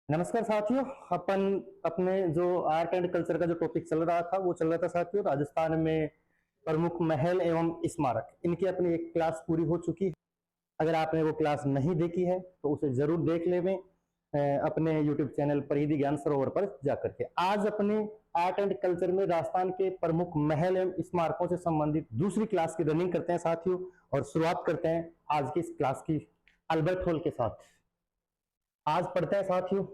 नमस्कार साथियों। अपन अपने जो आर्ट एंड कल्चर का जो टॉपिक चल रहा था वो चल रहा था साथियों, राजस्थान में प्रमुख महल एवं स्मारक, इनकी अपनी एक क्लास पूरी हो चुकी है। अगर आपने वो क्लास नहीं देखी है तो उसे जरूर देख लेवें अपने यूट्यूब चैनल परिधि ज्ञान सरोवर पर जाकर के। आज अपने आर्ट एंड कल्चर में राजस्थान के प्रमुख महल एवं स्मारकों से संबंधित दूसरी क्लास की रनिंग करते हैं साथियों, और शुरुआत करते हैं आज की इस क्लास की अल्बर्ट हॉल के साथ। आज पढ़ते हैं साथियों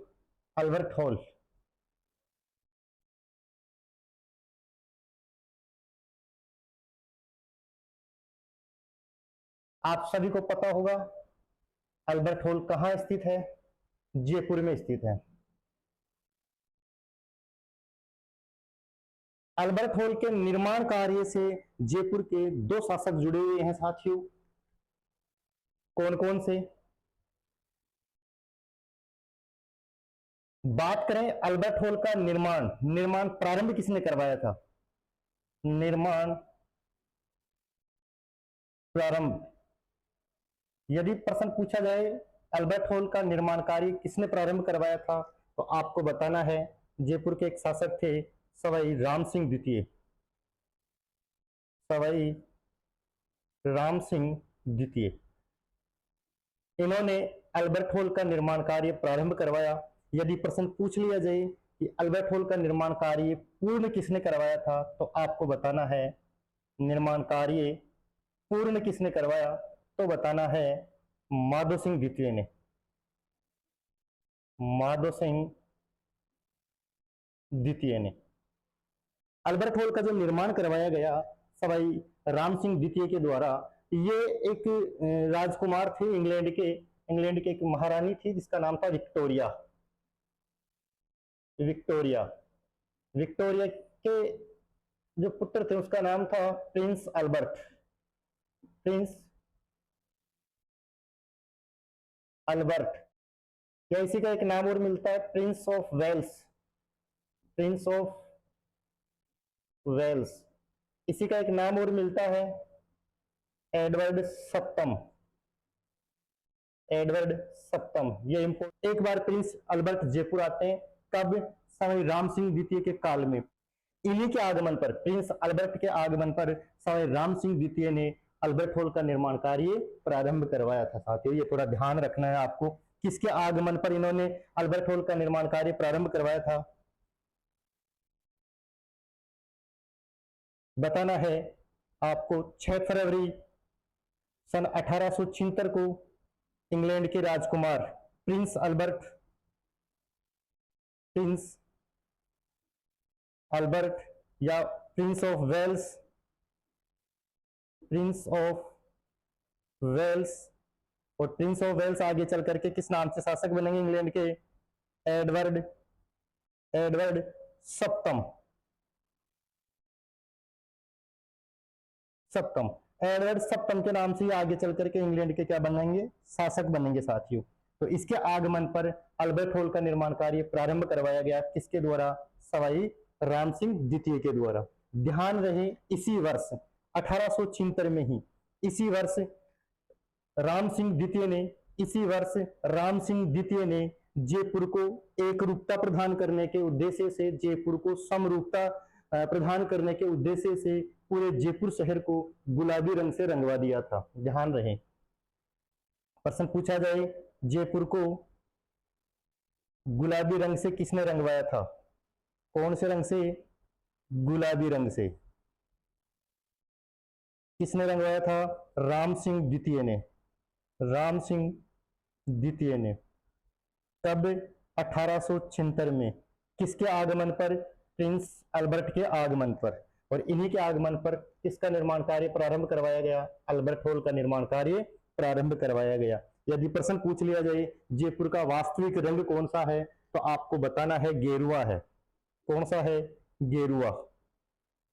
अल्बर्ट हॉल। आप सभी को पता होगा अल्बर्ट हॉल कहाँ स्थित है? जयपुर में स्थित है। अल्बर्ट हॉल के निर्माण कार्य से जयपुर के दो शासक जुड़े हुए हैं साथियों। कौन कौन से? बात करें अल्बर्ट हॉल का निर्माण, निर्माण प्रारंभ किसने करवाया था? निर्माण प्रारंभ, यदि प्रश्न पूछा जाए अल्बर्ट हॉल का निर्माण कार्य किसने प्रारंभ करवाया था, तो आपको बताना है जयपुर के एक शासक थे सवाई राम सिंह द्वितीय। सवाई राम सिंह द्वितीय, इन्होंने अल्बर्ट हॉल का निर्माण कार्य प्रारंभ करवाया। यदि प्रश्न पूछ लिया जाए कि अल्बर्ट हॉल का निर्माण कार्य पूर्ण किसने करवाया था, तो आपको बताना है निर्माण कार्य पूर्ण किसने करवाया, तो बताना है माधो सिंह द्वितीय ने। माधो सिंह द्वितीय ने अल्बर्ट हॉल का जो निर्माण करवाया गया सवाई राम सिंह द्वितीय के द्वारा। ये एक राजकुमार थे इंग्लैंड के एक महारानी थी जिसका नाम था विक्टोरिया। विक्टोरिया विक्टोरिया के जो पुत्र थे उसका नाम था प्रिंस अल्बर्ट। प्रिंस अल्बर्ट, या इसी का एक नाम और मिलता है Prince of Wales. Prince of Wales, इसी का एक नाम और मिलता है एडवर्ड सप्तम। एडवर्ड सप्तम, ये इंपोर्टेंट। एक बार प्रिंस अल्बर्ट जयपुर आते हैं, कब? सवाई राम सिंह द्वितीय के काल में। इन्हीं के आगमन पर, प्रिंस अल्बर्ट के आगमन पर सवाई राम सिंह द्वितीय ने अल्बर्ट हॉल का निर्माण कार्य प्रारंभ करवाया था साथियों। ये थोड़ा ध्यान रखना है आपको, किसके आगमन पर इन्होंने अल्बर्ट हॉल का निर्माण कार्य प्रारंभ करवाया था, बताना है आपको। 6 फरवरी सन 1876 को इंग्लैंड के राजकुमार प्रिंस अल्बर्ट, प्रिंस अल्बर्ट या Prince of Wales, Prince of Wales, और प्रिंस ऑफ वेल्स आगे चल करके किस नाम से शासक बनेंगे इंग्लैंड के? एडवर्ड एडवर्ड सप्तम। सप्तम, एडवर्ड सप्तम के नाम से आगे चल करके इंग्लैंड के क्या बनेंगे? शासक बनेंगे साथियों। तो इसके आगमन पर अल्बर्ट हॉल का निर्माण कार्य प्रारंभ करवाया गया, किसके द्वारा? सवाई राम सिंह द्वितीय के द्वारा। ध्यान रहे इसी वर्ष 1876 में ही, इसी वर्ष राम सिंह द्वितीय ने, इसी वर्ष राम सिंह द्वितीय ने जयपुर को एक रूपता प्रदान करने के उद्देश्य से, जयपुर को समरूपता प्रदान करने के उद्देश्य से पूरे जयपुर शहर को गुलाबी रंग से रंगवा दिया था। ध्यान रहे, प्रश्न पूछा जाए जयपुर को गुलाबी रंग से किसने रंगवाया था? कौन से रंग से? गुलाबी रंग से। किसने रंगवाया था? राम सिंह द्वितीय ने। राम सिंह द्वितीय ने। कब? 1876 में। किसके आगमन पर? प्रिंस अल्बर्ट के आगमन पर। और इन्हीं के आगमन पर किसका निर्माण कार्य प्रारंभ करवाया गया? अल्बर्ट हॉल का निर्माण कार्य प्रारंभ करवाया गया। यदि प्रश्न पूछ लिया जाए जयपुर का वास्तविक रंग कौन सा है, तो आपको बताना है गेरुआ है। कौन सा है? गेरुआ।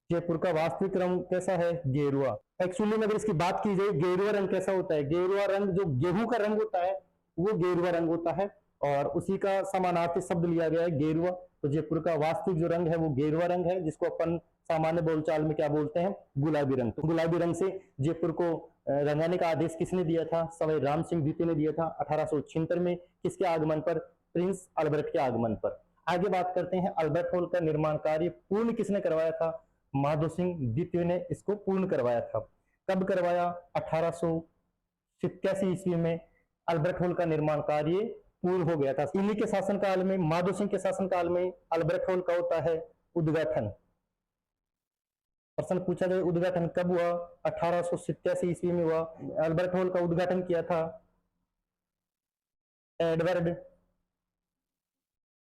जयपुर का वास्तविक रंग कैसा है? गेरुआ। एक्चुअली में अगर इसकी बात की जाए गेरुआ रंग कैसा होता है, गेरुआ रंग जो गेहूं का रंग होता है वो गेरुआ रंग होता है, और उसी का समानार्थी शब्द लिया गया है गेरुआ। तो जयपुर का वास्तविक जो रंग है वो गेरुआ रंग है, जिसको अपन सामान्य बोलचाल में क्या बोलते हैं? गुलाबी रंग। तो गुलाबी रंग से जयपुर को रंगाने का आदेश किसने दिया था? सवाई राम सिंह द्वितीय ने दिया था 1876 में। किसके आगमन पर? प्रिंस अल्बर्ट के आगमन पर। आगे बात करते हैं, अल्बर्ट हॉल का निर्माण कार्य पूर्ण किसने करवाया था? माधो सिंह द्वितीय ने इसको पूर्ण करवाया था। कब करवाया? 1887 ईस्वी में अल्बर्ट हॉल का निर्माण कार्य पूर्ण हो गया था। इन्हीं के शासनकाल में, माधो सिंह के शासनकाल में अल्बर्ट हॉल का होता है उद्घाटन। प्रश्न पूछा जाए उद्घाटन कब हुआ? 1887 ईस्वी में हुआ। अल्बर्ट हॉल का उद्घाटन किया था एडवर्ड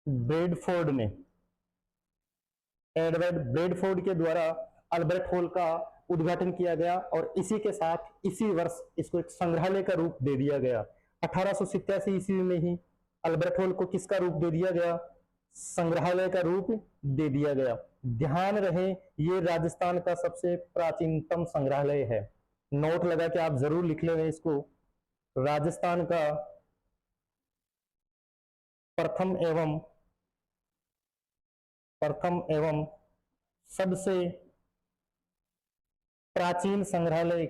ब्रेडफोर्ड ने। एडवर्ड ब्रेडफोर्ड के द्वारा अल्बर्ट हॉल का उद्घाटन किया गया और इसी के साथ इसी वर्ष इसको एक संग्रहालय का रूप दे दिया गया। 1887 ईस्वी में ही अल्बर्ट हॉल को किसका रूप दे दिया गया? संग्रहालय का रूप दे दिया गया। ध्यान रहे ये राजस्थान का सबसे प्राचीनतम संग्रहालय है। नोट लगा के आप जरूर लिख लेंगे इसको। राजस्थान का प्रथम एवं सबसे प्राचीन संग्रहालय,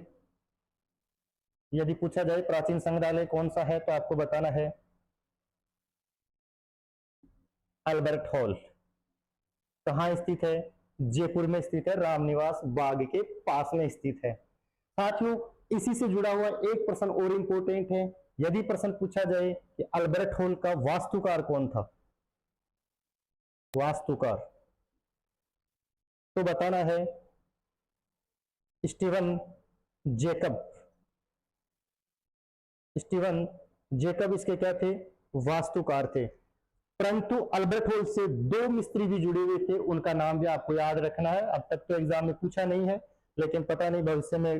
यदि पूछा जाए प्राचीन संग्रहालय कौन सा है तो आपको बताना है अल्बर्ट हॉल। कहाँ स्थित है? जयपुर में स्थित है, रामनिवास बाग के पास में स्थित है। साथियों, इसी से जुड़ा हुआ एक प्रश्न और इंपॉर्टेंट है। यदि प्रश्न पूछा जाए कि अल्बर्ट हॉल का वास्तुकार कौन था? वास्तुकार तो बताना है स्टीवन जेकब। स्टीवन जेकब इसके क्या थे? वास्तुकार थे। परंतु अल्बर्ट हॉल से दो मिस्त्री भी जुड़े हुए थे, उनका नाम भी आपको याद रखना है। अब तक तो एग्जाम में पूछा नहीं है, लेकिन पता नहीं भविष्य में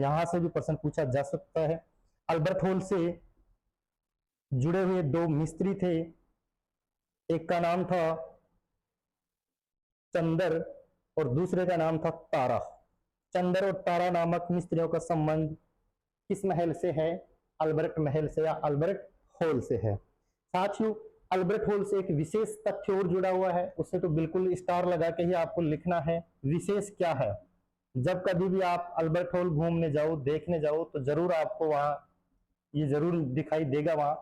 यहां से भी प्रश्न पूछा जा सकता है। अल्बर्ट हॉल से जुड़े हुए दो मिस्त्री थे, एक का नाम था चंदर और दूसरे का नाम था तारा। चंदर और तारा नामक मिस्त्रियों का संबंध किस महल से है? अल्बर्ट महल से या अल्बर्ट हॉल से है। साथियों, अल्बर्ट हॉल से एक विशेष तथ्य और जुड़ा हुआ है, उससे तो बिल्कुल स्टार लगा के ही आपको लिखना है। विशेष क्या है? जब कभी भी आप अल्बर्ट हॉल घूमने जाओ, देखने जाओ, तो जरूर आपको वहां ये जरूर दिखाई देगा। वहां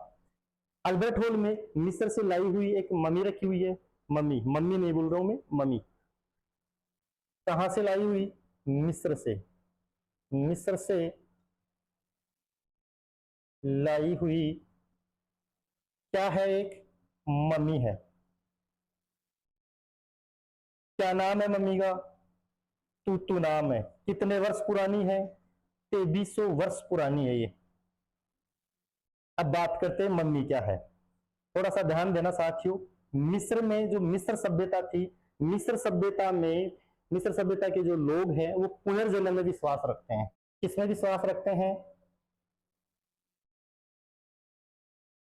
अल्बर्ट हॉल में मिस्र से लाई हुई एक मम्मी रखी हुई है। मम्मी नहीं बोल रहा हूं मैं, मम्मी। कहां से लाई हुई? मिस्र से। मिस्र से लाई हुई क्या है? एक मम्मी है। क्या नाम है मम्मी का? तूतू नाम है। कितने वर्ष पुरानी है? 2300 वर्ष पुरानी है ये। अब बात करते हैं मम्मी क्या है। थोड़ा सा ध्यान देना साथियों। मिस्र में जो मिस्र सभ्यता थी, मिस्र सभ्यता के जो लोग हैं वो पुनर्जन्म में विश्वास रखते हैं। किसमें विश्वास रखते हैं?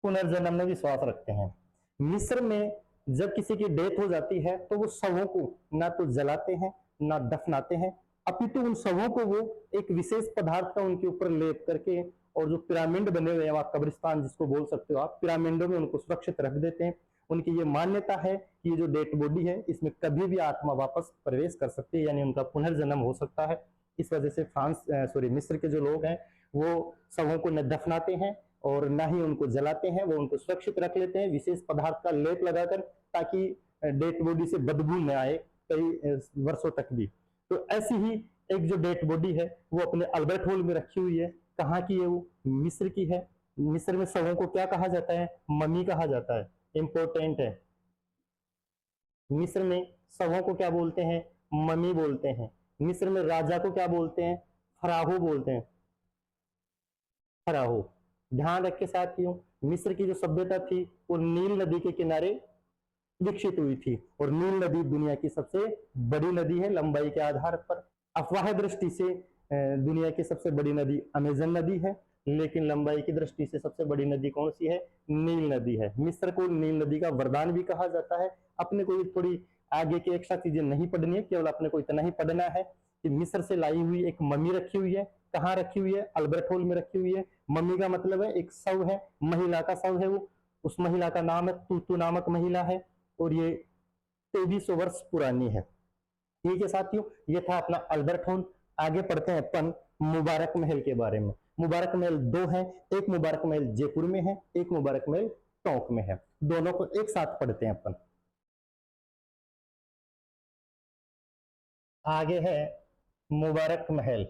पुनर्जन्म में विश्वास रखते हैं। मिस्र में जब किसी की डेथ हो जाती है तो वो शवों को ना तो जलाते हैं ना दफनाते हैं, अपितु उन शवों को वो एक विशेष पदार्थ का उनके ऊपर लेप करके, और जो पिरामिड बने हुए हैं वहां, कब्रिस्तान जिसको बोल सकते हो आप, पिरामिडों में उनको सुरक्षित रख देते हैं। उनकी ये मान्यता है कि ये जो डेड बॉडी है इसमें कभी भी आत्मा वापस प्रवेश कर सकती है, यानी उनका पुनर्जन्म हो सकता है। इस वजह से मिस्र के जो लोग हैं वो शवों को न दफनाते हैं और ना ही उनको जलाते हैं, वो उनको सुरक्षित रख लेते हैं विशेष पदार्थ का लेप लगाकर, ताकि डेड बॉडी से बदबू न आए कई वर्षों तक भी। तो ऐसी ही एक जो डेड बॉडी है वो अपने अल्बर्ट हॉल में रखी हुई है। कहाँ की है वो? मिस्र की है। मिस्र में शवों को क्या कहा जाता है? मम्मी कहा जाता है। इंपॉर्टेंट है। मिस्र में शवों को क्या बोलते हैं? मम्मी बोलते हैं। मिस्र में राजा को क्या बोलते हैं? फराहो बोलते हैं। फराहो। ध्यान रख के साथियों, मिस्र की जो सभ्यता थी वो नील नदी के किनारे विकसित हुई थी, और नील नदी दुनिया की सबसे बड़ी नदी है लंबाई के आधार पर। अफवाह दृष्टि से दुनिया की सबसे बड़ी नदी अमेजन नदी है, लेकिन लंबाई की दृष्टि से सबसे बड़ी नदी कौन सी है? नील नदी है। मिस्र को नील नदी का वरदान भी कहा जाता है। अपने को थोड़ी आगे की एक्स्ट्रा चीजें नहीं पढ़नी है, केवल अपने को इतना ही पढ़ना है कि मिस्र से लाई हुई एक मम्मी रखी हुई है। कहाँ रखी हुई है? अल्बर्ट हॉल में रखी हुई है। मम्मी का मतलब है एक शव है, महिला का शव है वो। उस महिला का नाम है तूतू नामक महिला है, और ये 2300 वर्ष पुरानी है। ठीक है साथियों, ये था अपना अल्बर्ट हॉल। आगे पढ़ते हैं अपन मुबारक महल के बारे में। मुबारक महल दो हैं, एक मुबारक महल जयपुर में है, एक मुबारक महल टोंक में है। दोनों को एक साथ पढ़ते हैं अपन। आगे है मुबारक महल।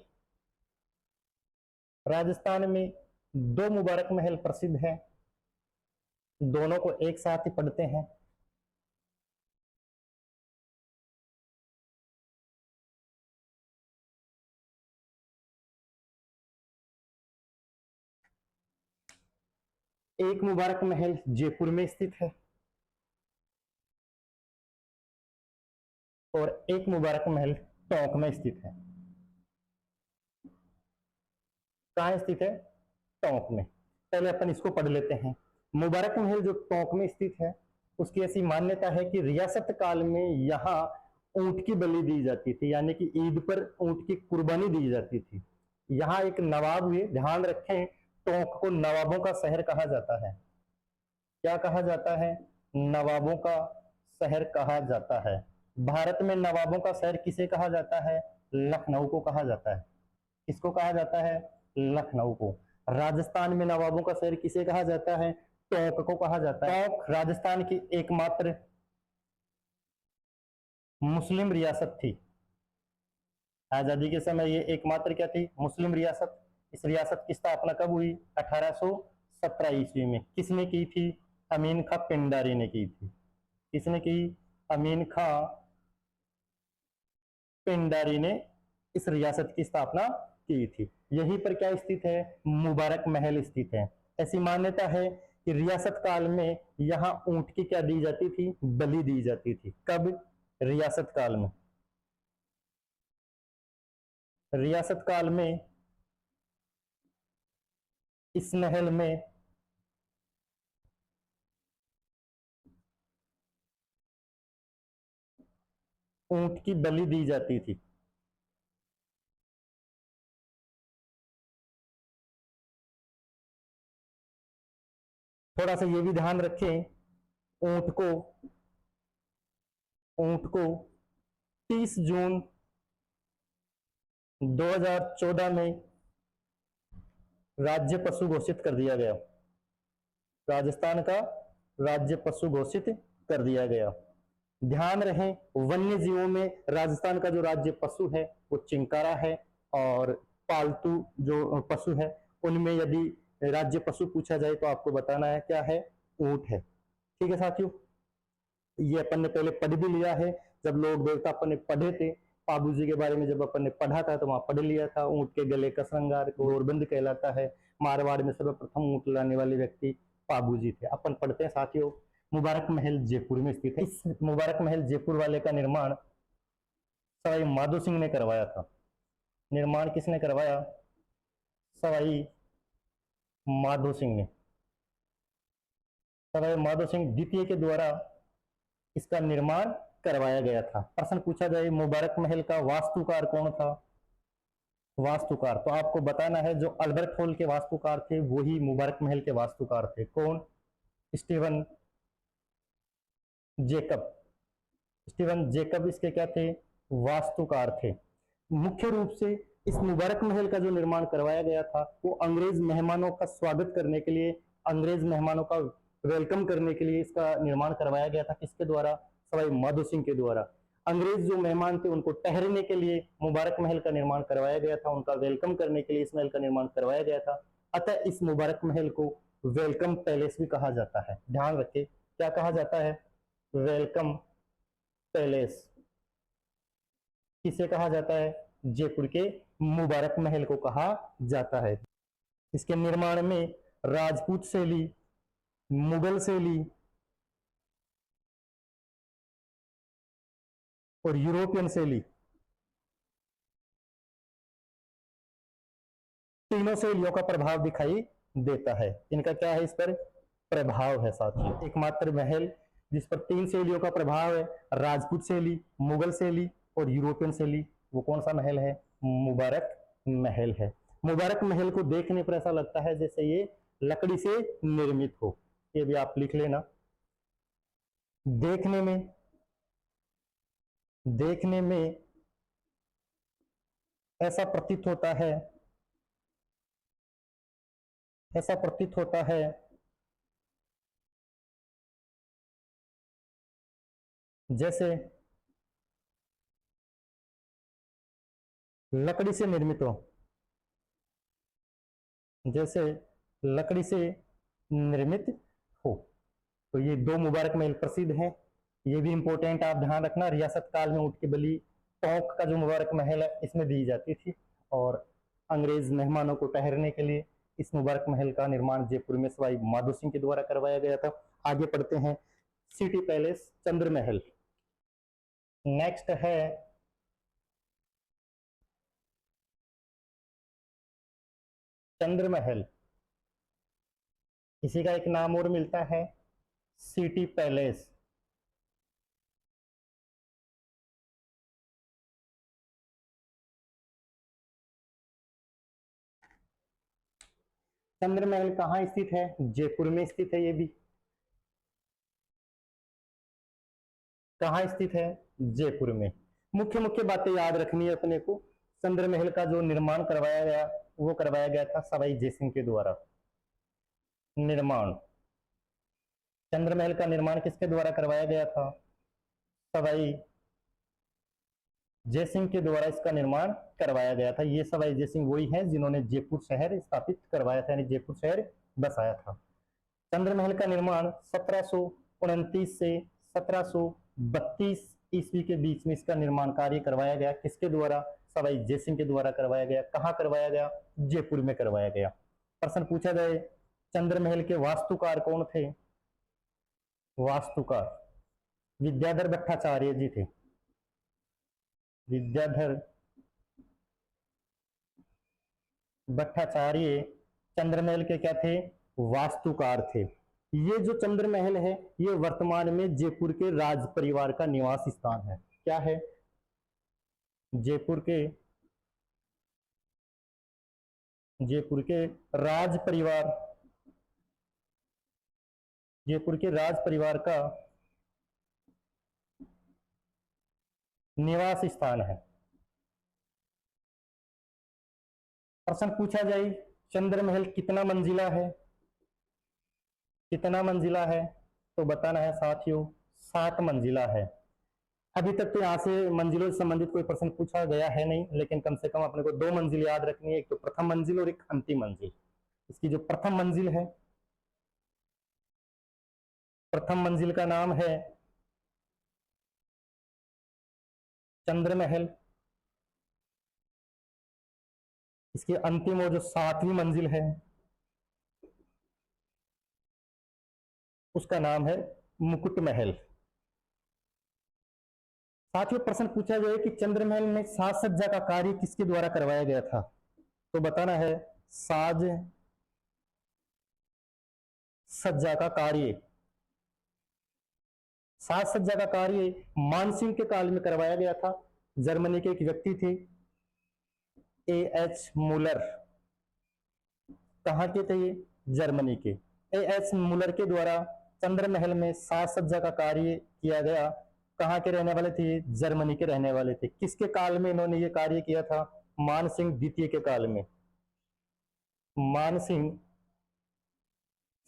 राजस्थान में दो मुबारक महल प्रसिद्ध है, दोनों को एक साथ ही पढ़ते हैं। एक मुबारक महल जयपुर में स्थित है और एक मुबारक महल टोंक में स्थित है। कहाँ स्थित है? टोंक में। पहले अपन इसको पढ़ लेते हैं। मुबारक महल जो टोंक में स्थित है, उसकी ऐसी मान्यता है कि रियासत काल में यहाँ ऊंट की बलि दी जाती थी, यानी कि ईद पर ऊंट की कुर्बानी दी जाती थी। यहाँ एक नवाब हुए, ध्यान रखें, टोंक को नवाबों का शहर कहा जाता है। क्या कहा जाता है? नवाबों का शहर कहा जाता है। भारत में नवाबों का शहर किसे कहा जाता है? लखनऊ को कहा जाता है। किसको कहा जाता है? लखनऊ को। राजस्थान में नवाबों का शहर किसे कहा जाता है? टोंक को कहा जाता है। टोंक राजस्थान की एकमात्र मुस्लिम रियासत थी। आजादी के समय ये एकमात्र क्या थी? मुस्लिम रियासत। इस रियासत की स्थापना कब हुई? 1817 ईस्वी में। किसने की थी? अमीन खां पिंडारी ने की थी। किसने की? अमीन खां पिंडारी ने इस रियासत की स्थापना की थी। यहीं पर क्या स्थित है? मुबारक महल स्थित है। ऐसी मान्यता है कि रियासत काल में यहाँ ऊंट की क्या दी जाती थी? बलि दी जाती थी। कब? रियासत काल में। रियासत काल में इस महल में ऊंट की बलि दी जाती थी। थोड़ा सा ये भी ध्यान रखें, ऊंट को 30 जून 2014 में राज्य पशु घोषित कर दिया गया। राजस्थान का राज्य पशु घोषित कर दिया गया। ध्यान रहे, वन्य जीवों में राजस्थान का जो राज्य पशु है वो चिंकारा है, और पालतू जो पशु है उनमें यदि राज्य पशु पूछा जाए तो आपको बताना है क्या है? ऊंट है। ठीक है साथियों, ये अपन ने पहले पढ़ भी लिया है। जब लोक देवता अपन ने पढ़े थे, पाबू जी के बारे में जब अपन ने पढ़ा था तो वहां पढ़ लिया था। ऊंट के गले का श्रृंगार गौरबंद कहलाता है। मारवाड़ में सर्वप्रथम ऊंट लाने वाले व्यक्ति पाबू जी थे। अपन पढ़ते हैं साथियों, मुबारक महल जयपुर में स्थित है। इस मुबारक महल जयपुर वाले का निर्माण सवाई माधो सिंह ने करवाया था। निर्माण किसने करवाया? सवाई माधो सिंह ने। सवाई माधो सिंह द्वितीय के द्वारा इसका निर्माण करवाया गया था। प्रश्न पूछा जाए मुबारक महल का वास्तुकार कौन था? वास्तुकार तो आपको बताना है जो अल्बर्ट हॉल के वास्तुकार थे वही मुबारक महल के वास्तुकार थे। कौन? Steven Jacob. स्टीवन जेकब इसके क्या थे? वास्तुकार थे। मुख्य रूप से इस मुबारक महल का जो निर्माण करवाया गया था वो अंग्रेज मेहमानों का स्वागत करने के लिए, अंग्रेज मेहमानों का वेलकम करने के लिए इसका निर्माण करवाया गया था। किसके द्वारा? सवाई माधो सिंह के द्वारा। अंग्रेज जो मेहमान थे उनको ठहरने के लिए मुबारक महल का निर्माण करवाया गया था, उनका वेलकम करने के लिए इस महल का निर्माण करवाया गया था। अतः इस मुबारक महल को वेलकम पैलेस भी कहा जाता है। ध्यान रखें, क्या कहा जाता है? Welcome palace. किसे कहा जाता है? जयपुर के मुबारक महल को कहा जाता है। इसके निर्माण में राजपूत शैली, मुगल शैली और यूरोपियन शैली, तीनों शैलियों का प्रभाव दिखाई देता है। इनका क्या है? इस पर प्रभाव है साथियों। एकमात्र महल जिस पर तीन शैलियों का प्रभाव है, राजपूत शैली, मुगल शैली और यूरोपियन शैली, वो कौन सा महल है? मुबारक महल है। मुबारक महल को देखने पर ऐसा लगता है जैसे ये लकड़ी से निर्मित हो। ये भी आप लिख लेना। देखने में ऐसा प्रतीत होता है जैसे लकड़ी से निर्मित हो, जैसे लकड़ी से निर्मित हो। तो ये दो मुबारक महल प्रसिद्ध हैं। ये भी इंपॉर्टेंट आप ध्यान रखना, रियासत काल में ऊँट की बलि टोंक का जो मुबारक महल है इसमें दी जाती थी, और अंग्रेज मेहमानों को ठहरने के लिए इस मुबारक महल का निर्माण जयपुर में सवाई माधो सिंह के द्वारा करवाया गया था। आगे पढ़ते हैं, सिटी पैलेस चंद्र महल। नेक्स्ट है चंद्र महल। इसी का एक नाम और मिलता है सिटी पैलेस। चंद्र महल कहाँ स्थित है? जयपुर में स्थित है। ये भी कहाँ स्थित है? जयपुर में। मुख्य मुख्य बातें याद रखनी है अपने को। चंद्र महल का जो निर्माण करवाया गया वो करवाया गया था सवाई जयसिंह के द्वारा। निर्माण, चंद्र महल का निर्माण किसके द्वारा करवाया गया था? सवाई जयसिंह के द्वारा इसका निर्माण करवाया गया था। ये सवाई जयसिंह वही हैं जिन्होंने जयपुर शहर स्थापित करवाया था, यानी जयपुर शहर बसाया था। चंद्र महल का निर्माण 1729 से 1732 ईस्वी के बीच में इसका निर्माण कार्य करवाया गया। किसके द्वारा? सवाई जयसिंह के द्वारा करवाया गया। कहाँ करवाया गया? जयपुर में करवाया गया। प्रश्न पूछा जाए, चंद्र महल के वास्तुकार कौन थे? वास्तुकार विद्याधर भट्टाचार्य जी थे। विद्याधर भट्टाचार्य चंद्र महल के क्या थे? वास्तुकार थे। ये जो चंद्र महल है ये वर्तमान में जयपुर के राज परिवार का निवास स्थान है। क्या है? जयपुर के राज परिवार का निवास स्थान है। प्रश्न पूछा जाए, चंद्र महल कितना मंजिला है? कितना मंजिला है? तो बताना है साथियों, 7 मंजिला है। अभी तक तो यहाँ से मंजिलों से संबंधित कोई प्रश्न पूछा गया है नहीं, लेकिन कम से कम अपने को 2 मंजिल याद रखनी है, एक तो प्रथम मंजिल और एक अंतिम मंजिल। इसकी जो प्रथम मंजिल है, प्रथम मंजिल का नाम है चंद्र महल। इसकी अंतिम और जो 7वीं मंजिल है उसका नाम है मुकुट महल। साथियों प्रश्न पूछा जाए कि चंद्र महल में साज सज्जा का कार्य किसके द्वारा करवाया गया था? तो बताना है साज सज्जा का कार्य। साज सज्जा का कार्य मानसिंह के काल में करवाया गया था। जर्मनी के एक व्यक्ति थे A.H. मुलर। कहाँ के थे ये? जर्मनी के। A.H. मुलर के द्वारा चंद्र महल में साज सज्जा का कार्य किया गया। कहाँ के रहने वाले थे? जर्मनी के रहने वाले थे। किसके काल में इन्होंने ये कार्य किया था? मानसिंह द्वितीय के काल में। मानसिंह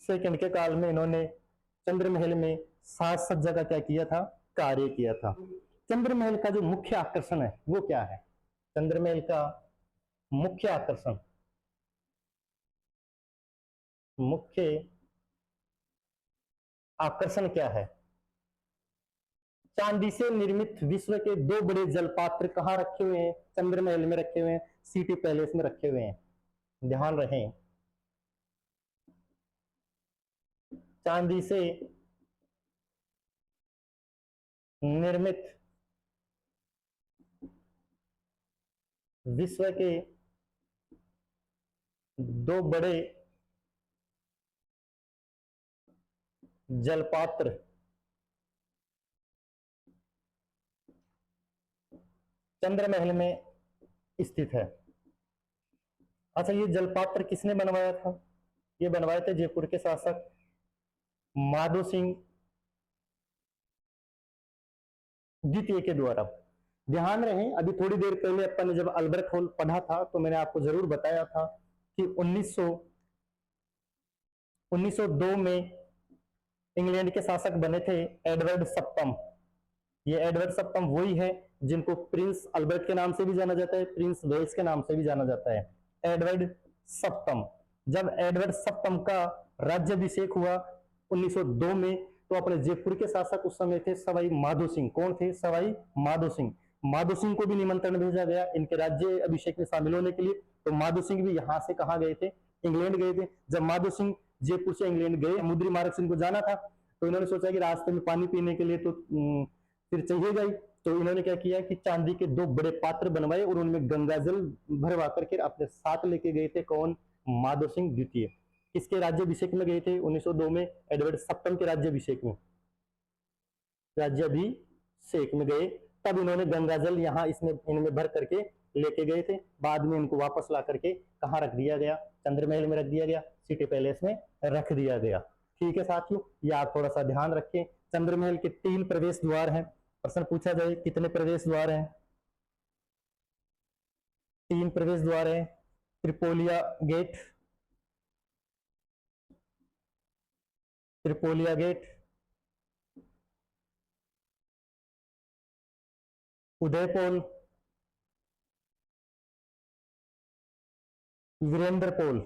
सेकंड के काल में इन्होंने चंद्र महल में साज सज्जा का क्या किया था? कार्य किया था। चंद्र महल का जो मुख्य आकर्षण है वो क्या है? चंद्र महल का मुख्य आकर्षण, मुख्य आकर्षण क्या है? चांदी से निर्मित विश्व के 2 बड़े जलपात्र कहाँ रखे हुए हैं? चंद्र महल में रखे हुए हैं, सिटी पैलेस में रखे हुए हैं। ध्यान रहे, चांदी से निर्मित विश्व के 2 बड़े जलपात्र चंद्र महल में स्थित है। अच्छा, ये जलपात्र किसने बनवाया था? ये बनवाए थे जयपुर के शासक माधो सिंह द्वितीय के द्वारा। ध्यान रहे, अभी थोड़ी देर पहले अपन ने जब अल्बर्ट हॉल पढ़ा था तो मैंने आपको जरूर बताया था कि 1902 में इंग्लैंड के शासक बने थे एडवर्ड सप्तम। ये एडवर्ड सप्तम वही है जिनको प्रिंस अल्बर्ट के नाम से भी जाना जाता है, प्रिंस वेल्स के नाम से भी जाना जाता है। एडवर्ड सप्तम। जब एडवर्ड सप्तम का राज्याभिषेक हुआ 1902 में, तो अपने जयपुर के शासक उस समय थे सवाई माधो सिंह। कौन थे? सवाई माधो सिंह। माधो सिंह को भी निमंत्रण भेजा गया इनके राज्य अभिषेक में शामिल होने के लिए। तो माधो सिंह भी यहाँ से कहाँ गए थे? इंग्लैंड गए थे। जब माधो सिंह जयपुर से इंग्लैंड गए, समुद्री मार्ग से इनको जाना था, तो इन्होंने सोचा कि रास्ते में पानी पीने के लिए तो फिर चाहिएगा ही। तो इन्होंने क्या किया कि चांदी के 2 बड़े पात्र बनवाए और उनमें गंगा जल भरवा करके अपने साथ लेके गए थे। कौन? माधो सिंह द्वितीय। किसके राज्याभिषेक में गए थे? 1902 में एडवर्ड सप्तम के राज्याभिषेक में, राज्याभिषेक में गए। तब इन्होंने गंगा जल यहाँ इसमें इनमें भर करके लेके गए थे। बाद में इनको वापस ला करके कहाँ रख दिया गया? चंद्रमहल में रख दिया गया, सिटी पैलेस में रख दिया गया। ठीक है साथियों, ये आप थोड़ा सा ध्यान रखें। चंद्रमहल के 3 प्रवेश द्वार हैं। प्रश्न पूछा जाए कितने प्रवेश द्वार हैं? 3 प्रवेश द्वार हैं। Tripolia gate, Tripolia gate, Udaipol, Virendrapol.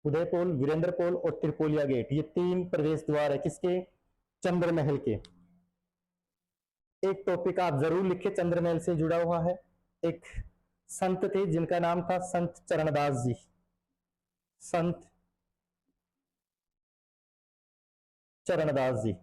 उदयपोल, वीरेंद्रपोल और त्रिपोलिया गेट, ये 3 प्रवेश द्वार है किसके? चंद्रमहल के। एक टॉपिक आप जरूर लिखे चंद्रमहल से जुड़ा हुआ है। एक संत थे जिनका नाम था संत चरणदास जी। संत चरणदास जी।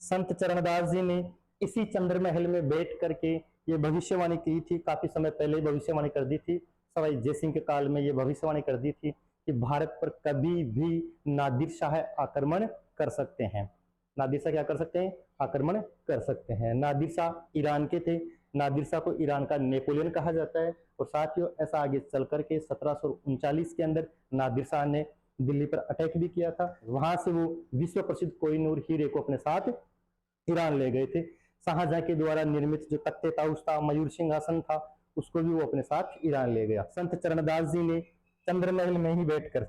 संत चरणदास जी ने इसी चंद्रमहल में बैठ करके ये भविष्यवाणी की थी। काफी समय पहले भविष्यवाणी कर दी थी। सवाई जयसिंह के काल में ये भविष्यवाणी कर दी थी कि भारत पर कभी भी नादिर शाह आक्रमण कर सकते हैं। नादिर शाह क्या कर सकते हैं? आक्रमण कर सकते हैं। नादिर शाह ईरान के थे। नादिर शाह को ईरान का नेपोलियन कहा जाता है। और साथियों ऐसा आगे चल करके 1739 के अंदर नादिर शाह ने दिल्ली पर अटैक भी किया था। वहां से वो विश्व प्रसिद्ध कोहिनूर हीरे को अपने साथ ईरान ले गए थे। शाहजहां के द्वारा निर्मित जो तख्ते ताउस था, मयूर सिंहासन था, उसको भी वो अपने साथ ईरान ले गया। संत चरणदास जी ने चंद्रमहल में ही बैठकर,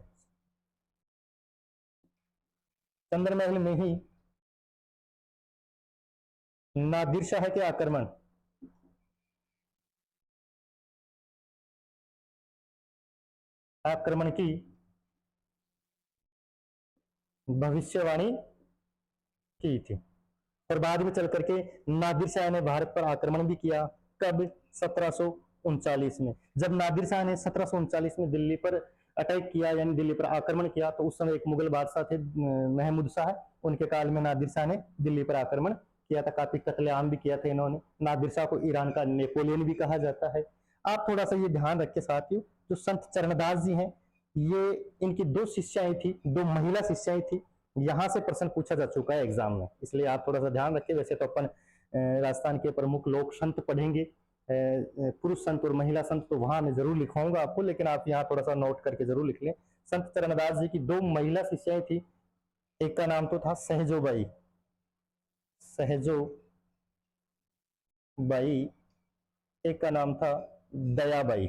चंद्रमहल में ही नादिर शाह के आक्रमण की भविष्यवाणी की थी। और बाद में चल करके नादिर शाह ने भारत पर आक्रमण भी किया। कब? 1739 में। जब नादिर शाह ने 1739 में दिल्ली पर अटैक किया, यानी दिल्ली पर आक्रमण किया, तो उस समय एक मुगल बादशाह थे महमूद शाह। उनके काल में नादिर शाह ने दिल्ली पर आक्रमण किया था। काफी कत्लेआम भी किया था इन्होंने। नादिर शाह को ईरान का नेपोलियन भी कहा जाता है। आप थोड़ा सा ये ध्यान रखिए साथियों, जो संत चरणदास जी हैं, ये इनकी 2 शिष्याएं थी, 2 महिला शिष्याएं थी। यहाँ से प्रश्न पूछा जा चुका है एग्जाम में, इसलिए आप थोड़ा सा ध्यान रखिए। वैसे तो अपन राजस्थान के प्रमुख लोक संत पढ़ेंगे, पुरुष संत और महिला संत, तो वहां मैं जरूर लिखवाऊंगा आपको, लेकिन आप यहाँ थोड़ा सा नोट करके जरूर लिख लें। संत चरणदास जी की 2 महिला शिष्याएं थी। एक का नाम तो था सहजोबाई, सहजोबाई। एक का नाम था दयाबाई,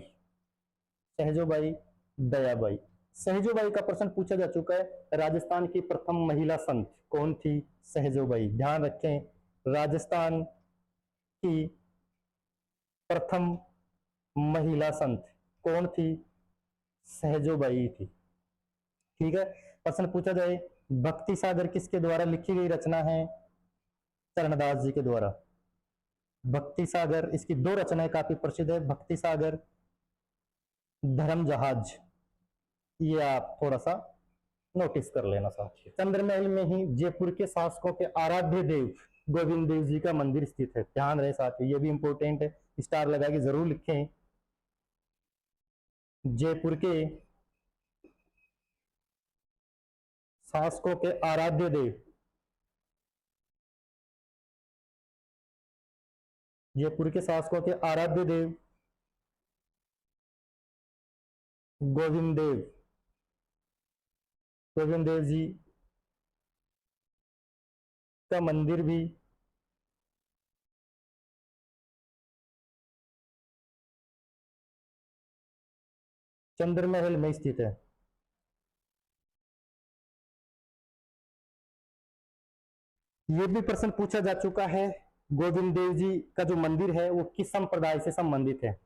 सहजोबाई, दयाबाई। सहजोबाई का प्रश्न पूछा जा चुका है। राजस्थान की प्रथम महिला संत कौन थी? सहजोबाई। ध्यान रखें, राजस्थान की प्रथम महिला संत कौन थी? सहजोबाई थी। ठीक है। प्रश्न पूछा जाए, भक्ति सागर किसके द्वारा लिखी गई रचना है? चरणदास जी के द्वारा। भक्ति सागर, इसकी 2 रचनाएं काफी प्रसिद्ध है, भक्ति सागर, धर्म जहाज। ये आप थोड़ा सा नोटिस कर लेना साथियों। चंद्रमहल में ही जयपुर के शासकों के आराध्य देव गोविंद देव जी का मंदिर स्थित है। ध्यान रहे साथियों, ये भी इंपॉर्टेंट है, स्टार लगा के जरूर लिखें। जयपुर के शासकों के आराध्य देव, जयपुर के शासकों के आराध्य देव गोविंद देव, गोविंद देव जी का मंदिर भी चंद्रमहल में स्थित है। ये भी प्रश्न पूछा जा चुका है, गोविंद देव जी का जो मंदिर है वो किस संप्रदाय से संबंधित है?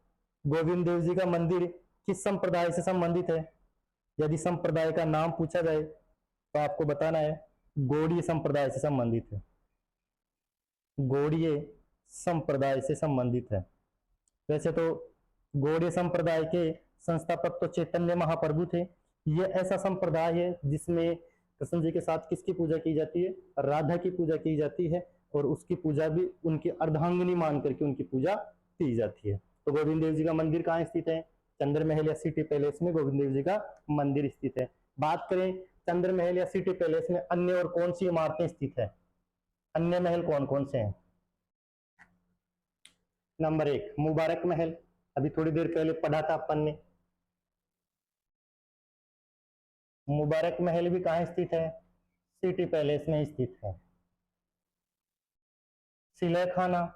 गोविंद देव जी का मंदिर किस संप्रदाय से संबंधित है? यदि संप्रदाय का नाम पूछा जाए तो आपको बताना है गौड़ीय संप्रदाय से संबंधित है। गौड़ीय संप्रदाय से संबंधित है। वैसे तो गौड़ीय संप्रदाय के संस्थापक तो चैतन्य महाप्रभु थे। ये ऐसा संप्रदाय है जिसमें कृष्ण जी के साथ किसकी पूजा की जाती है? राधा की पूजा की जाती है, और उसकी पूजा भी उनकी अर्धांगिनी मान करके उनकी पूजा की जाती है। तो गोविंद देव जी का मंदिर कहाँ स्थित है? चंद्र महल या सिटी पैलेस में गोविंद देव जी का मंदिर स्थित है। बात करें चंद्र महल या सिटी पैलेस में अन्य और कौन सी इमारतें स्थित है? अन्य महल कौन कौन से हैं? नंबर 1 मुबारक महल, अभी थोड़ी देर पहले पढ़ा था अपन ने। मुबारक महल भी कहाँ स्थित है? सिटी पैलेस में स्थित है। सिलय खाना,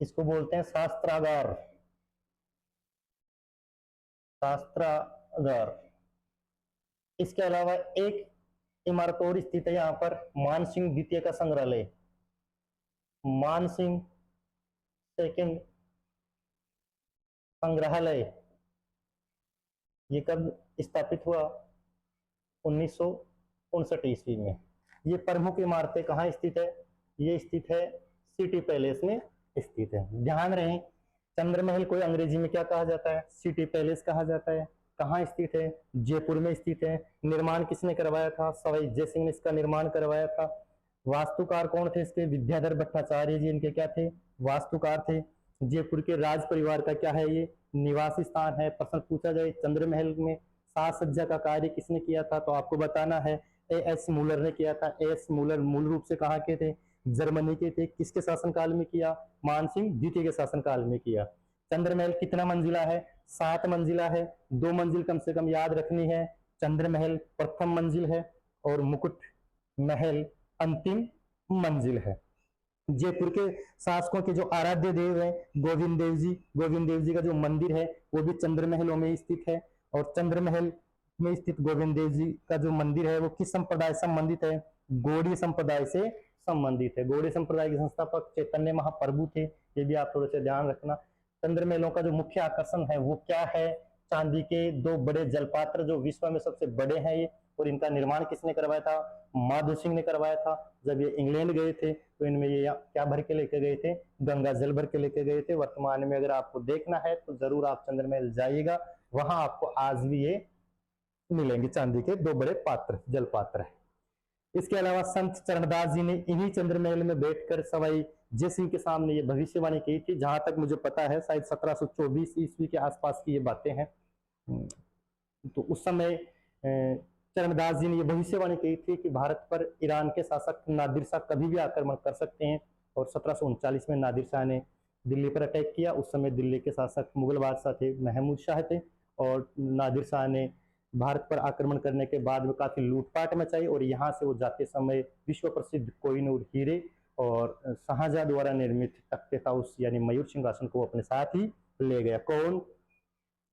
इसको बोलते हैं शास्त्रागार। शास्त्रागार। इसके अलावा एक इमारत और स्थित है यहाँ पर, मान सिंह द्वितीय का संग्रहालय। मान सिंह सेकंड संग्रहालय, ये कब स्थापित हुआ? 1959 ईस्वी में। ये प्रमुख इमारतें कहाँ स्थित है? ये स्थित है सिटी पैलेस में स्थित है। ध्यान रहे चंद्रमहल को अंग्रेजी में क्या कहा जाता है? सिटी पैलेस कहा जाता है। कहाँ स्थित है? जयपुर में स्थित है। निर्माण किसने करवाया था? सवाई जय सिंह ने इसका निर्माण करवाया था। वास्तुकार कौन थे इसके? विद्याधर भट्टाचार्य जी इनके क्या थे? वास्तुकार थे। जयपुर के राज परिवार का क्या है? ये निवास स्थान है। प्रश्न पूछा जाए चंद्रमहल में साज सज्जा का कार्य किसने किया था, तो आपको बताना है एएस मूलर ने किया था। एएस मूलर मूल रूप से कहाँ के थे? जर्मनी के थे। किसके शासनकाल में किया? मानसिंह द्वितीय के शासनकाल में किया। चंद्रमहल कितना मंजिला है? 7 मंजिला है। 2 मंजिल कम से कम याद रखनी है। चंद्रमहल प्रथम मंजिल है और मुकुट महल अंतिम मंजिल है। जयपुर के शासकों के जो आराध्य देव है गोविंद देव जी, गोविंद देव जी का जो मंदिर है वो भी चंद्रमहलों में स्थित है। और चंद्रमहल में स्थित गोविंद देव जी का जो मंदिर है वो किस संप्रदाय से संबंधित है? गौड़ीय संप्रदाय से संबंधित है। गौड़ीय संप्रदाय के संस्थापक चैतन्य महाप्रभु थे, ये भी आप थोड़े से ध्यान रखना। चंद्रमहलों का जो मुख्य आकर्षण है वो क्या है? चांदी के 2 बड़े जलपात्र जो विश्व में सबसे बड़े हैं ये, और इनका निर्माण किसने करवाया था? माधो सिंह ने करवाया था। जब ये इंग्लैंड गए थे तो इनमें ये क्या भर के लेके गए थे? गंगा जल भर के लेके गए थे। वर्तमान में अगर आपको देखना है तो जरूर आप चंद्रमहल जाइएगा, वहां आपको आज भी ये मिलेंगे, चांदी के 2 बड़े पात्र, जल पात्र है। इसके अलावा संत चरणदास जी ने इन्हीं चंद्रमहल में बैठकर सवाई जय सिंह के सामने ये भविष्यवाणी की थी। जहां तक मुझे पता है शायद 1724 ईस्वी के आसपास की ये बातें हैं। तो उस समय चरणदास जी ने ये भविष्यवाणी की थी कि भारत पर ईरान के शासक नादिर शाह कभी भी आक्रमण कर सकते हैं। और 1739 में नादिर शाह ने दिल्ली पर अटैक किया। उस समय दिल्ली के शासक मुगल बादशाह थे, महमूद शाह थे, और नादिर शाह ने भारत पर आक्रमण करने के बाद में काफी लूटपाट मचाई, और यहाँ से वो जाते समय विश्व प्रसिद्ध कोहिनूर हीरे और शाहजहां द्वारा निर्मित तख्ते ताउस यानी मयूर सिंहासन को अपने साथ ही ले गया। कौन?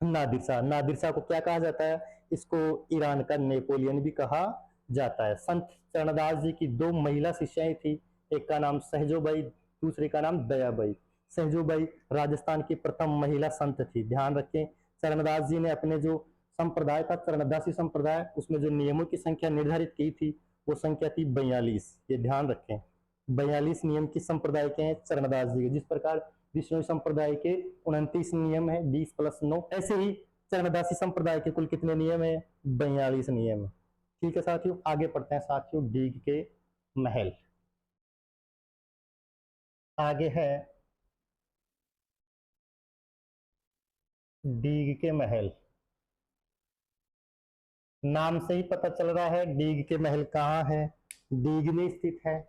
नादिर शाह। नादिर शाह को क्या कहा जाता है? इसको ईरान का नेपोलियन भी कहा जाता है। संत चरणदास जी की 2 महिला शिष्याएं थी, एक का नाम सहजोबाई, दूसरे का नाम दयाबाई। सहजोबाई राजस्थान की प्रथम महिला संत थी। ध्यान रखें चरणदास जी ने अपने जो संप्रदाय था चरणदासी संप्रदाय, उसमें जो नियमों की संख्या निर्धारित की थी वो संख्या थी 42। ये ध्यान रखें 42 नियम किस संप्रदाय के हैं? चरणदास जी के। जिस प्रकार विष्णु संप्रदाय के 29 नियम है 20 + 9, ऐसे ही चरणदासी संप्रदाय के कुल कितने नियम है? 42 नियम। ठीक है साथियों, आगे पढ़ते हैं साथियों डीग के महल। आगे है डीग के महल। नाम से ही पता चल रहा है डीग के महल कहाँ है। डीग में स्थित है।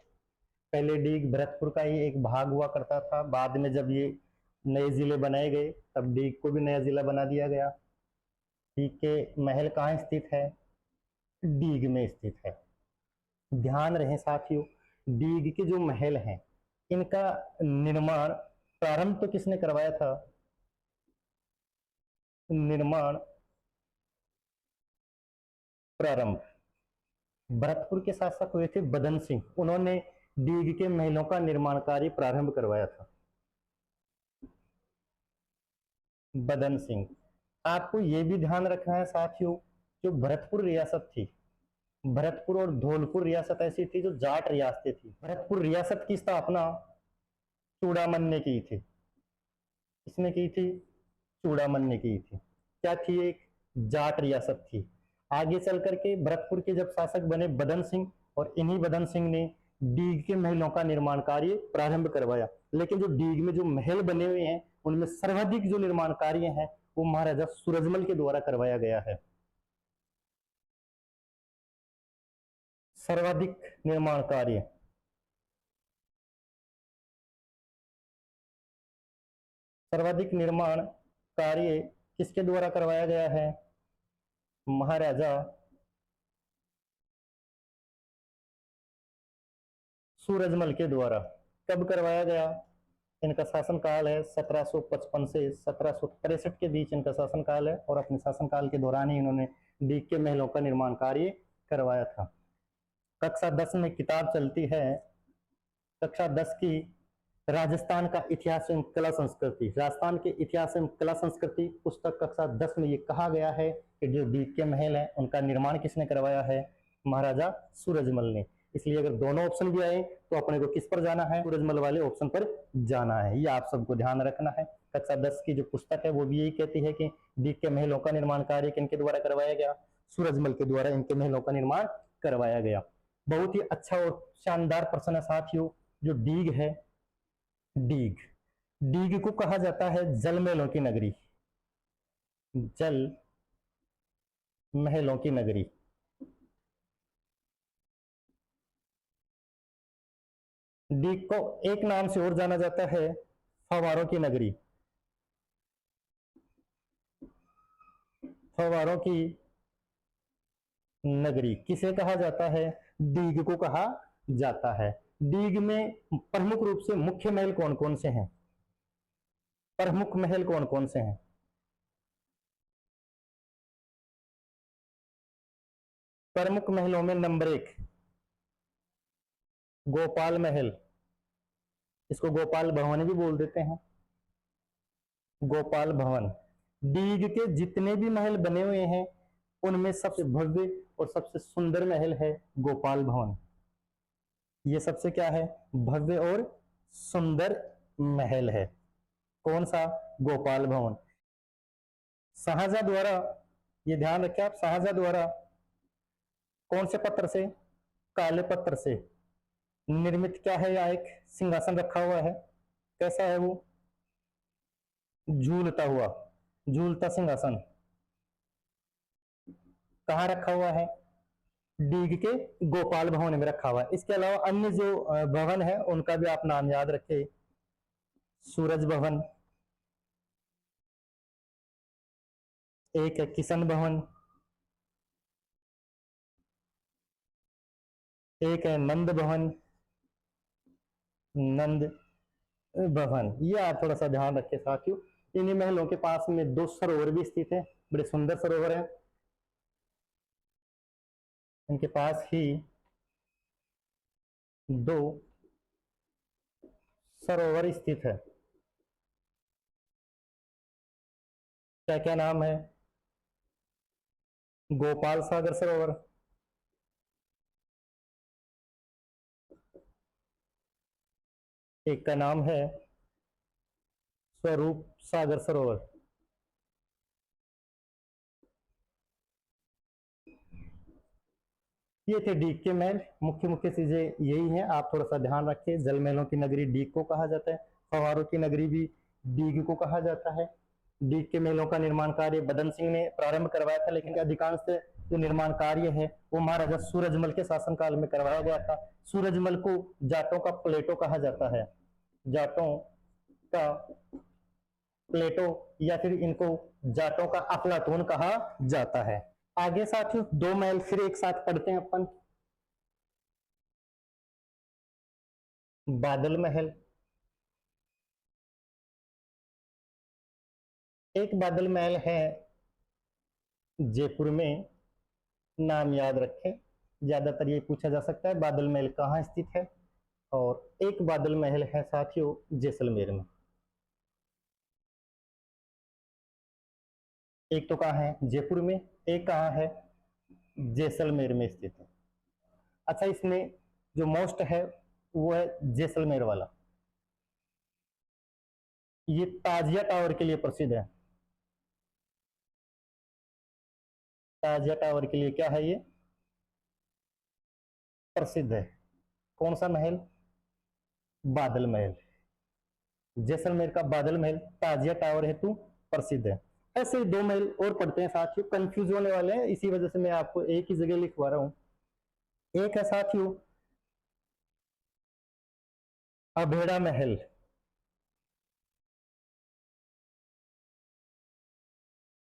पहले डीग भरतपुर का ही एक भाग हुआ करता था, बाद में जब ये नए जिले बनाए गए तब डीग को भी नया जिला बना दिया गया। डीग के महल कहाँ स्थित है? डीग में स्थित है। ध्यान रहे साथियों डीग के जो महल हैं इनका निर्माण प्रारंभ तो किसने करवाया था? निर्माण प्रारंभ भरतपुर के शासक हुए थे बदन सिंह, उन्होंने डीग के महलों का निर्माण कार्य प्रारंभ करवाया था। बदन सिंह। आपको यह भी ध्यान रखना है साथियों, जो भरतपुर रियासत थी, भरतपुर और धौलपुर रियासत ऐसी थी जो जाट रियासतें थी। भरतपुर रियासत की स्थापना चूड़ामन ने की थी। किसने की थी? चूड़ामन ने की थी। क्या थी? एक जाट रियासत थी। आगे चल करके भरतपुर के जब शासक बने बदन सिंह, और इन्हीं बदन सिंह ने डीग के महलों का निर्माण कार्य प्रारंभ करवाया। लेकिन जो डीग में जो महल बने हुए हैं उनमें सर्वाधिक जो निर्माण कार्य है वो महाराजा सूरजमल के द्वारा करवाया गया है। सर्वाधिक निर्माण कार्य सर्वाधिक निर्माण कार्य किसके द्वारा करवाया गया है? महाराजा सूरजमल के द्वारा। कब करवाया गया? इनका शासनकाल है 1755 से 1763 के बीच इनका शासनकाल है, और अपने शासनकाल के दौरान ही इन्होंने डीग के महलों का निर्माण कार्य करवाया था। कक्षा 10 में किताब चलती है, कक्षा 10 की राजस्थान का इतिहास एवं कला संस्कृति, राजस्थान के इतिहास एवं कला संस्कृति पुस्तक कक्षा 10 में ये कहा गया है कि जो डीग के महल है उनका निर्माण किसने करवाया है? महाराजा सूरजमल ने। इसलिए अगर दोनों ऑप्शन भी आए तो अपने को किस पर जाना है? सूरजमल वाले ऑप्शन पर जाना है। ये आप सबको ध्यान रखना है। कक्षा 10 की जो पुस्तक है वो भी यही कहती है कि डीग के महलों का निर्माण कार्य किनके द्वारा करवाया गया? सूरजमल के द्वारा इनके महलों का निर्माण करवाया गया। बहुत ही अच्छा और शानदार प्रश्न है साथियों। जो डीग है, डीग डीग को कहा जाता है जल महलों की नगरी। जल महलों की नगरी। डीग को एक नाम से और जाना जाता है फव्वारों की नगरी। फव्वारों की नगरी किसे कहा जाता है? डीग को कहा जाता है। डीग में प्रमुख रूप से मुख्य महल कौन कौन से हैं? प्रमुख महल कौन कौन से हैं? प्रमुख महलों में नंबर 1 गोपाल महल, इसको गोपाल भवन भी बोल देते हैं। गोपाल भवन। डीग के जितने भी महल बने हुए हैं उनमें सबसे भव्य और सबसे सुंदर महल है गोपाल भवन। ये सबसे क्या है? भव्य और सुंदर महल है। कौन सा? गोपाल भवन। शाहजहां द्वारा, ये ध्यान रखें आप, शाहजहां द्वारा कौन से पत्थर से? काले पत्थर से निर्मित क्या है? या एक सिंहासन रखा हुआ है। कैसा है वो? झूलता हुआ, झूलता सिंहासन। कहाँ रखा हुआ है? डीग के गोपाल भवन में रखा हुआ है। इसके अलावा अन्य जो भवन है उनका भी आप नाम याद रखें। सूरज भवन, एक है किशन भवन, एक है नंद भवन, नंद भवन। ये आप थोड़ा सा ध्यान रखें साथियों। इन्हीं महलों के पास में 2 सरोवर भी स्थित है, बड़े सुंदर सरोवर है। इनके पास ही 2 सरोवर स्थित है। क्या क्या नाम है? गोपाल सागर सरोवर, एक का नाम है स्वरूप सागर सरोवर। ये थे डीग के महल। मुख्य मुख्य चीजें यही हैं, आप थोड़ा सा ध्यान रखें। जल महलों की नगरी डीग को कहा जाता है, फव्वारों की नगरी भी डीग को कहा जाता है। डीग के महलों का निर्माण कार्य बदन सिंह ने प्रारंभ करवाया था, लेकिन अधिकांश जो निर्माण कार्य है वो महाराजा सूरजमल के शासनकाल में करवाया गया था। सूरजमल को जाटों का प्लेटो कहा जाता है। जाटों का प्लेटो, या फिर इनको जाटों का अफलातून कहा जाता है। आगे साथियों 2 महल फिर एक साथ पढ़ते हैं अपन। बादल महल। एक बादल महल है जयपुर में, नाम याद रखें। ज्यादातर ये पूछा जा सकता है बादल महल कहाँ स्थित है, और एक बादल महल है साथियों जैसलमेर में। एक तो कहाँ है जयपुर में, एक कहाँ है जैसलमेर में स्थित है। अच्छा, इसमें जो मोस्ट है वो है जैसलमेर वाला। ये ताजिया टावर के लिए प्रसिद्ध है। ताजिया टावर के लिए क्या है ये प्रसिद्ध है। कौन सा महल? बादल महल। जैसलमेर का बादल महल ताजिया टावर हेतु प्रसिद्ध है। ऐसे दो महल और पढ़ते हैं साथियों, कंफ्यूज होने वाले हैं, इसी वजह से मैं आपको एक ही जगह लिखवा रहा हूं। एक है साथियों अभेड़ा महल,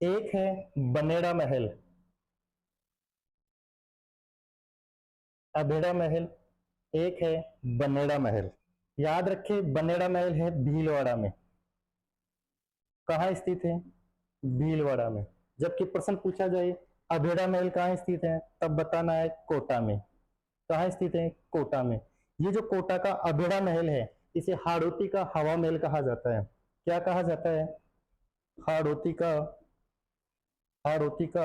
एक है बनेड़ा महल। अभेड़ा महल, एक है बनेड़ा महल। याद रखें बनेड़ा महल है भीलवाड़ा में। कहाँ स्थित है? भीलवाड़ा में। जबकि प्रश्न पूछा जाए अभेड़ा महल कहाँ स्थित है, तब बताना है कोटा में। कहाँ स्थित है? कोटा में। ये जो कोटा का अभेड़ा महल है इसे हाड़ौती का हवा महल कहा जाता है। क्या कहा जाता है? हाड़ौती का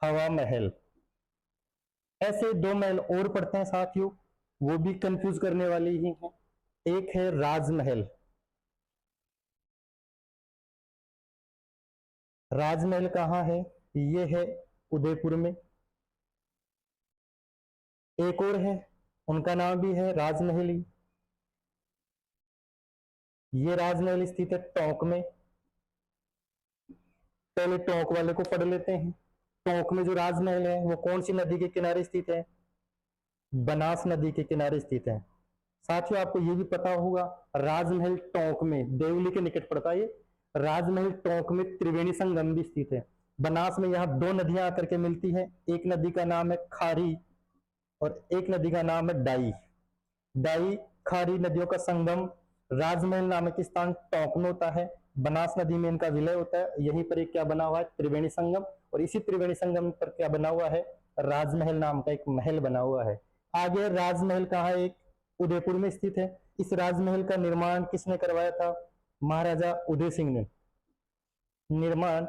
हवा महल। ऐसे दो महल और पढ़ते हैं साथियों, वो भी कंफ्यूज करने वाली ही हैं। एक है राजमहल। राजमहल कहाँ है? ये है उदयपुर में। एक और है, उनका नाम भी है राजमहल ही। ये राजमहल स्थित है टोंक में। पहले टोंक वाले को पढ़ लेते हैं। टोंक में जो राजमहल है वो कौन सी नदी के किनारे स्थित है? बनास नदी के किनारे स्थित है। साथियों आपको ये भी पता होगा राजमहल टोंक में देवली के निकट पड़ता है। राजमहल टोंक में त्रिवेणी संगम भी स्थित है। बनास में यहाँ दो नदियां आकर के मिलती हैं, एक नदी का नाम है खारी और एक नदी का नाम है डाई। डाई खारी नदियों का संगम राजमहल नामक स्थान टोंक में होता है। बनास नदी में इनका विलय होता है। यहीं पर एक क्या बना हुआ है? त्रिवेणी संगम। और इसी त्रिवेणी संगम पर क्या बना हुआ है? राजमहल नाम का एक महल बना हुआ है। आगे राजमहल कहाँ है? एक उदयपुर में स्थित है। इस राजमहल का निर्माण किसने करवाया था? महाराजा उदय सिंह ने। निर्माण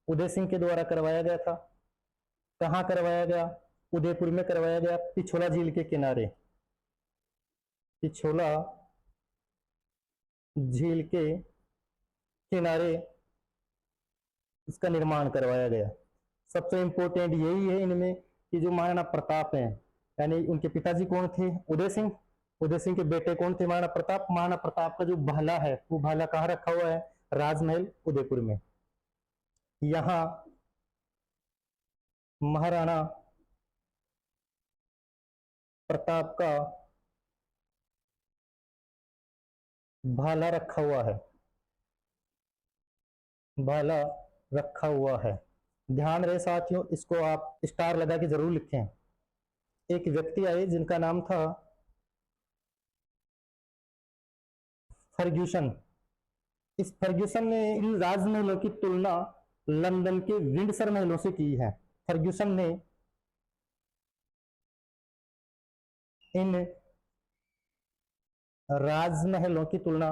उदय सिंह के द्वारा करवाया गया था। कहाँ करवाया गया? उदयपुर में करवाया गया, पिछोला झील के किनारे। पिछोला झील के किनारे इसका निर्माण करवाया गया। सबसे इंपॉर्टेंट यही है इनमें कि जो महाराणा प्रताप हैं, यानी उनके पिताजी कौन थे? उदय सिंह। उदय सिंह के बेटे कौन थे? महाराणा प्रताप। महाराणा प्रताप का जो भाला है वो भाला कहाँ रखा हुआ है? राजमहल उदयपुर में। यहाँ महाराणा प्रताप का भाला रखा हुआ है। भाला रखा हुआ है। ध्यान रहे साथियों, इसको आप स्टार लगा के जरूर लिखें। एक व्यक्ति आए जिनका नाम था फर्ग्यूसन। इस फर्ग्यूसन ने इन राजमहलों की तुलना लंदन के विंडसर महलों से की है। फर्ग्यूसन ने इन राजमहलों की तुलना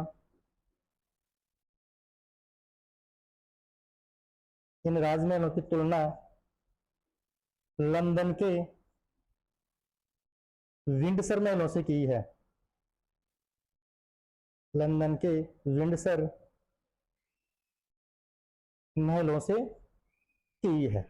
लंदन के विंडसर महलों से की है। लंदन के विंडसर महलों से की है।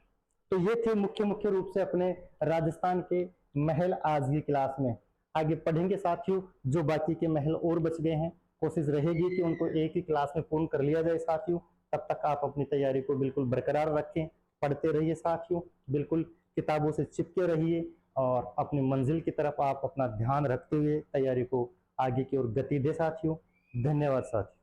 तो ये थे मुख्य रूप से अपने राजस्थान के महल आज की क्लास में। आगे पढ़ेंगे साथियों, जो बाकी के महल और बच गए हैं कोशिश रहेगी कि उनको एक ही क्लास में पूर्ण कर लिया जाए साथियों। तब तक आप अपनी तैयारी को बिल्कुल बरकरार रखें, पढ़ते रहिए साथियों, बिल्कुल किताबों से चिपके रहिए और अपनी मंजिल की तरफ आप अपना ध्यान रखते हुए तैयारी को आगे की ओर गति दे साथियों। धन्यवाद साथियों।